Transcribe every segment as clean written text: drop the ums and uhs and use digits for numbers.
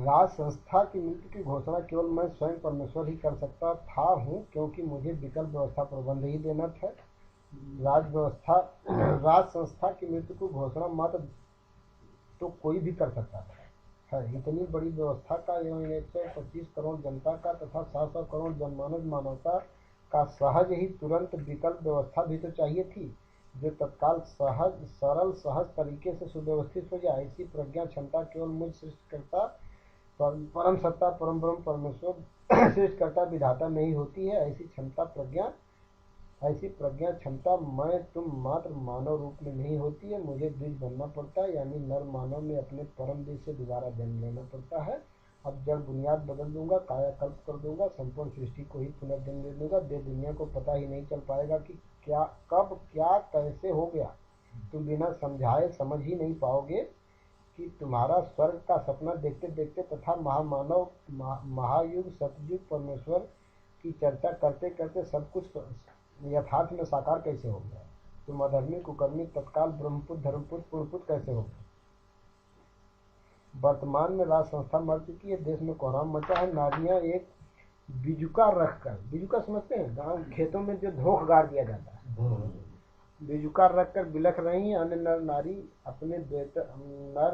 राज संस्था की मृत्यु की घोषणा केवल मैं स्वयं परमेश्वर ही कर सकता हूँ, क्योंकि मुझे विकल्प व्यवस्था प्रबंध ही देना था। राज संस्था की मृत्यु की घोषणा मात्र तो कोई भी कर सकता था है। इतनी बड़ी व्यवस्था का एवं 125 करोड़ जनता का तथा 700 करोड़ जनमानस मानवता का सहज ही तुरंत विकल्प व्यवस्था भी तो चाहिए थी, जो तत्काल सरल तरीके से सुव्यवस्थित हो जाए। ऐसी प्रज्ञा क्षमता केवल मुझ सृष्टिकर्ता परम सत्ता परम ब्रह्म परमेश्वर सृष्टिकर्ता विधाता में ही होती है। ऐसी प्रज्ञा क्षमता मैं तुम मात्र मानव रूप में नहीं होती है। मुझे द्विज बनना पड़ता है, यानी नर मानव में अपने परम द्विज से दोबारा जन्म लेना पड़ता है। अब जड़ बुनियाद बदल दूंगा, कायाकल्प कर दूंगा, संपूर्ण सृष्टि को ही पुनर्जन्म दे दूंगा। देश दुनिया को पता ही नहीं चल पाएगा कि क्या कब क्या कैसे हो गया। तुम बिना समझाए समझ ही नहीं पाओगे कि तुम्हारा स्वर्ग का सपना देखते देखते तथा महायुग सतयुग परमेश्वर की चर्चा करते करते सब कुछ यथार्थ में साकार कैसे हो गया। तुम अधर्मी कुकर्मी तत्काल ब्रह्मपुत्र धर्मपुत्र पुण्यपुत्र कैसे हो गए। वर्तमान में राज संस्था मर चुकी है, देश में कोहराम मचा है। नारियां एक बिजुका रखकर, बिजुका समझते हैं, गांव खेतों में जो धोख गाड़ दिया जाता है, बिजुका रखकर बिलख रही हैं। अन्य नर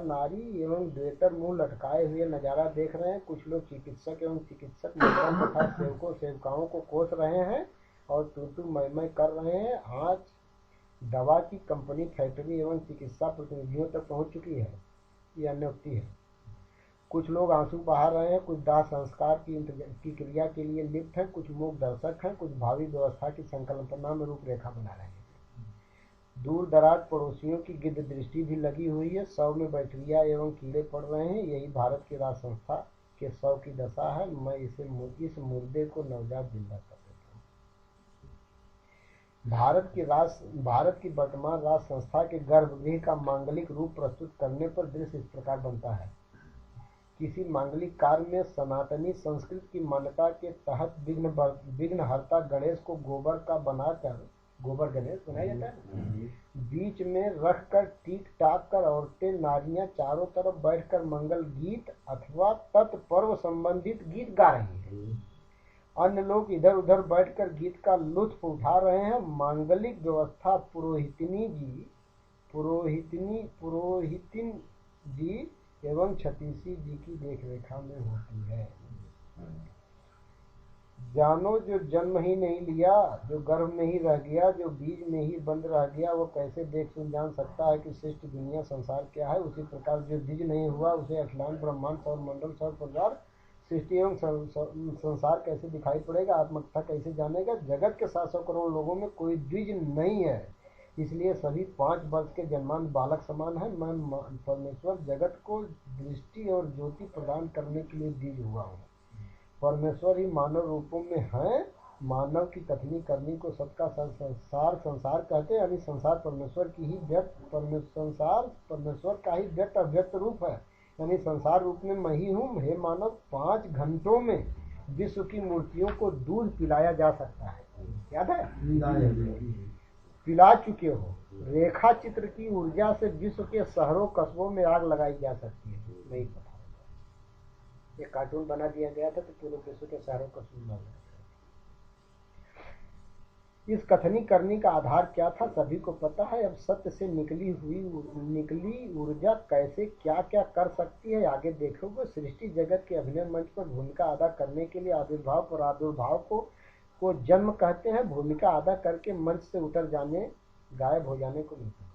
नारी एवं द्वेतर मुंह लटकाए हुए नजारा देख रहे हैं। कुछ लोग चिकित्सक एवं चिकित्सक मंडल तथा सेवकाओं को कोस रहे हैं और तू मैं कर रहे हैं। आज दवा की कंपनी फैक्ट्री एवं चिकित्सा प्रतिनिधियों तक पहुंच चुकी है। यह अन्योक्ति है। कुछ लोग आंसू बहा रहे हैं, कुछ दाह संस्कार की क्रिया के लिए लिप्त हैं, कुछ मूक दर्शक हैं, कुछ भावी व्यवस्था की संकल्पना में रूपरेखा बना रहे हैं। दूर दराज पड़ोसियों की गिद्ध दृष्टि भी लगी हुई है। शव में बैक्टीरिया एवं कीड़े पड़ रहे हैं। यही भारत की राज संस्था के शव की दशा है। मैं इस मुर्दे को नवजात जिंदा कर देता हूँ। भारत की वर्तमान राज संस्था के गर्भगृह का मांगलिक रूप प्रस्तुत करने पर दृश्य इस प्रकार बनता है। किसी मांगलिक कार्य में सनातनी संस्कृति की मान्यता के तहत विघ्नहर्ता गणेश को गोबर गणेश बनाया जाता है। बीच में रखकर टीक टाक कर औरतें नारियां चारों तरफ बैठकर मंगल गीत अथवा तत्पर्व संबंधित गीत गा रही हैं। अन्य लोग इधर उधर बैठकर गीत का लुत्फ उठा रहे हैं। मांगलिक व्यवस्था पुरोहितिन जी एवं छतीसी जी की देखरेखा में होती है। जानो जो जन्म ही नहीं लिया, जो गर्भ में ही रह गया, जो बीज में ही बंद रह गया, वो कैसे देख सुन जान सकता है कि सृष्टि दुनिया संसार क्या है। उसी प्रकार जो द्विज नहीं हुआ, उसे अखिलांड ब्रह्मांड सौर मंडल सौर परिवार सृष्टि एवं संसार कैसे दिखाई पड़ेगा, आत्मकथा कैसे जानेगा। जगत के 700 करोड़ लोगों में कोई द्विज नहीं है, इसलिए सभी 5 वर्ष के जन्मांत बालक समान है। मैं परमेश्वर जगत को दृष्टि और ज्योति प्रदान करने के लिए द्विज हुआ हूँ। परमेश्वर ही मानव रूपों में है। मानव की कथनी करनी को सबका संसार कहते हैं, यानी संसार परमेश्वर का ही व्यक्त अव्यक्त रूप है, यानी संसार रूप में मैं ही हूँ। हे मानव, 5 घंटों में विश्व की मूर्तियों को दूध पिलाया जा सकता है, याद है? पिला चुके हो। रेखा चित्र की ऊर्जा से विश्व के शहरों कस्बों में आग लगाई जा सकती है, नहीं पता। एक कार्टून बना दिया गया था तो पूरे विश्व के शहरों कस्बों में आग लगाई। इस कथनी करने का आधार क्या था, सभी को पता है। अब सत्य से निकली ऊर्जा कैसे क्या क्या कर सकती है, आगे देखोगे। सृष्टि जगत के अभिनय मंच पर भूमिका अदा करने के लिए आविर्भाव और आदुर्भाव को जन्म कहते हैं। भूमिका अदा करके मंच से उतर जाने, गायब हो जाने को नहीं कहते।